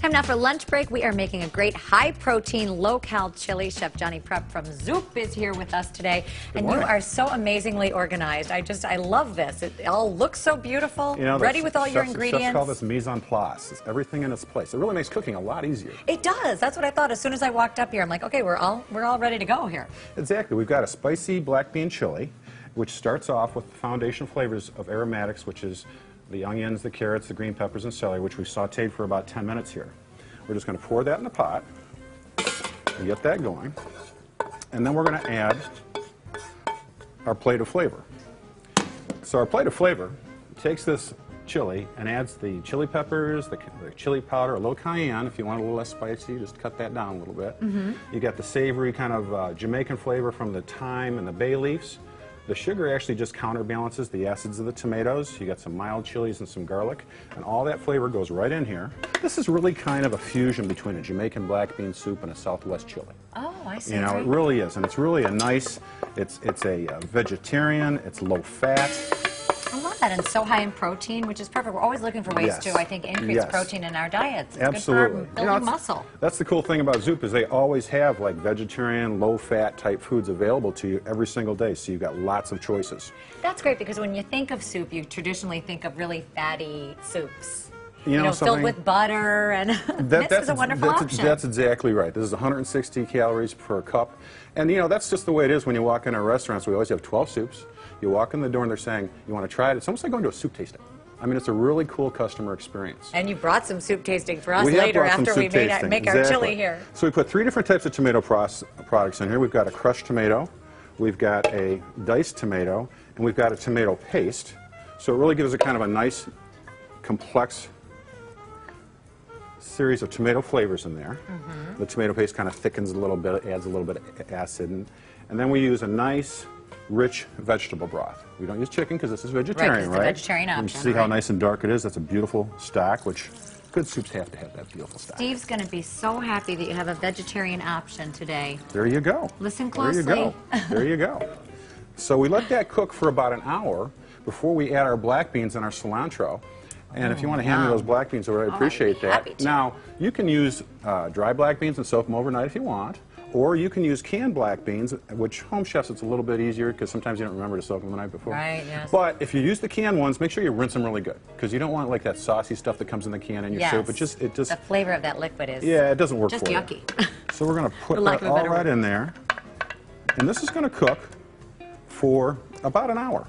Time now for lunch break. We are making a great high-protein, low-cal chili. Chef Johnny Prep from Zoup is here with us today. And you are so amazingly organized. I love this. It all looks so beautiful, ready with all your ingredients. Chefs call this mise en place. It's everything in its place. It really makes cooking a lot easier. It does. That's what I thought. As soon as I walked up here, I'm like, okay, we're all ready to go here. Exactly. We've got a spicy black bean chili, which starts off with the foundation flavors of aromatics, which is the onions, the carrots, the green peppers, and celery, which we sauteed for about 10 minutes here. We're just going to pour that in the pot and get that going. And then we're going to add our plate of flavor. So our plate of flavor takes this chili and adds the chili peppers, the chili powder, a little cayenne. If you want a little less spicy, just cut that down a little bit. You got the savory kind of Jamaican flavor from the thyme and the bay leaves. The sugar actually just counterbalances the acids of the tomatoes. You got some mild chilies and some garlic, and all that flavor goes right in here. This is really kind of a fusion between a Jamaican black bean soup and a Southwest chili. Oh, I see. You know, it really is, and it's really a nice, it's a vegetarian, it's low fat. I love that, and so high in protein, which is perfect. We're always looking for ways to, I think, increase protein in our diets. It's Absolutely. good for building muscle. That's the cool thing about Zoup is they always have like vegetarian, low-fat type foods available to you every single day, so you've got lots of choices. That's great, because when you think of soup, you traditionally think of really fatty soups. You know, filled with butter, and this is a wonderful option. That's exactly right. This is 160 calories per cup. And you know, that's just the way it is when you walk in our restaurants. We always have 12 soups. You walk in the door and they're saying, you want to try it? It's almost like going to a soup tasting. I mean, it's a really cool customer experience. And you brought some soup tasting for us later after we make our chili here. So we put 3 different types of tomato products in here. We've got a crushed tomato, we've got a diced tomato, and we've got a tomato paste. So it really gives it kind of a nice, complex series of tomato flavors in there. The tomato paste kind of thickens a little bit, adds a little bit of acid, and then we use a nice, rich vegetable broth. We don't use chicken because this is vegetarian, right? It's a vegetarian option. You see how nice and dark it is? That's a beautiful stock, which good soups have to have that beautiful stock. Steve's going to be so happy that you have a vegetarian option today. There you go. Listen closely. There you go. There you go. So we let that cook for about an hour before we add our black beans and our cilantro. And if you want to hand me those black beans over, I appreciate that. Now, you can use dry black beans and soak them overnight if you want, or you can use canned black beans, which home chefs it's a little bit easier because sometimes you don't remember to soak them the night before. Right, yes. But if you use the canned ones, make sure you rinse them really good because you don't want like that saucy stuff that comes in the can in your soup. It just the flavor of that liquid is it doesn't work just for yucky. You. So we're going to put that all right in there, and this is going to cook for about an hour.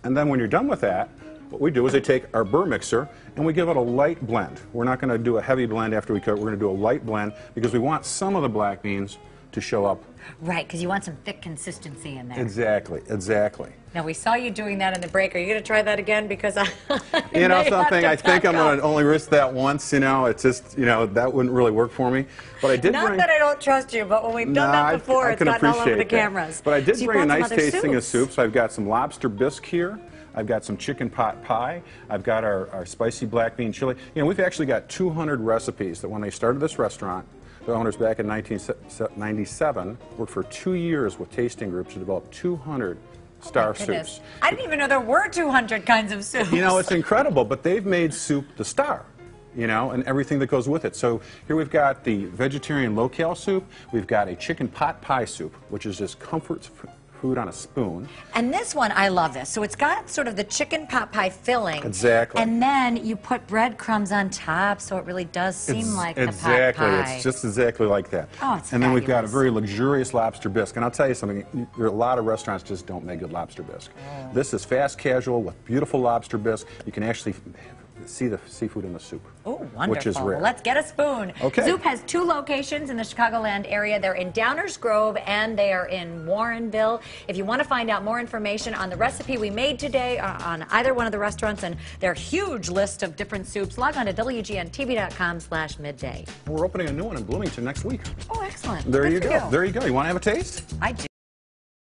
And then when you're done with that, what we do is they take our burr mixer and we give it a light blend. We're not going to do a heavy blend after we cook. We're going to do a light blend because we want some of the black beans to show up. Right, because you want some thick consistency in there. Exactly, exactly. Now, we saw you doing that in the break. Are you going to try that again? Because you know something, I think I'm going to only risk that once. You know, it's just, you know, that wouldn't really work for me. But I did Not that I don't trust you, but when we've done that before, it's gotten all over the cameras. But I did bring a nice tasting of soup. So I've got some lobster bisque here. I've got some chicken pot pie. I've got our spicy black bean chili. You know, we've actually got 200 recipes that when they started this restaurant, the owners back in 1997 worked for 2 years with tasting groups to develop 200 star soups. I didn't even know there were 200 kinds of soups. You know, it's incredible, but they've made soup the star, you know, and everything that goes with it. So here we've got the vegetarian low-cal soup. We've got a chicken pot pie soup, which is just comfort food on a spoon. And this one, I love this. So it's got sort of the chicken pot pie filling. Exactly. And then you put breadcrumbs on top, so it really does seem like the pot pie. It's just exactly like that. Oh, it's And then we've got a very luxurious lobster bisque. And I'll tell you something, there are a lot of restaurants just don't make good lobster bisque. This is fast casual with beautiful lobster bisque. You can actually see the seafood in the soup. Oh, wonderful. Which is rare. Well, let's get a spoon. Okay. Zoup has 2 locations in the Chicagoland area. They're in Downers Grove and they are in Warrenville. If you want to find out more information on the recipe we made today on either one of the restaurants and their huge list of different soups, log on to WGN-TV.com/midday. We're opening a new one in Bloomington next week. Oh, excellent. There you go. There you go. You want to have a taste? I do.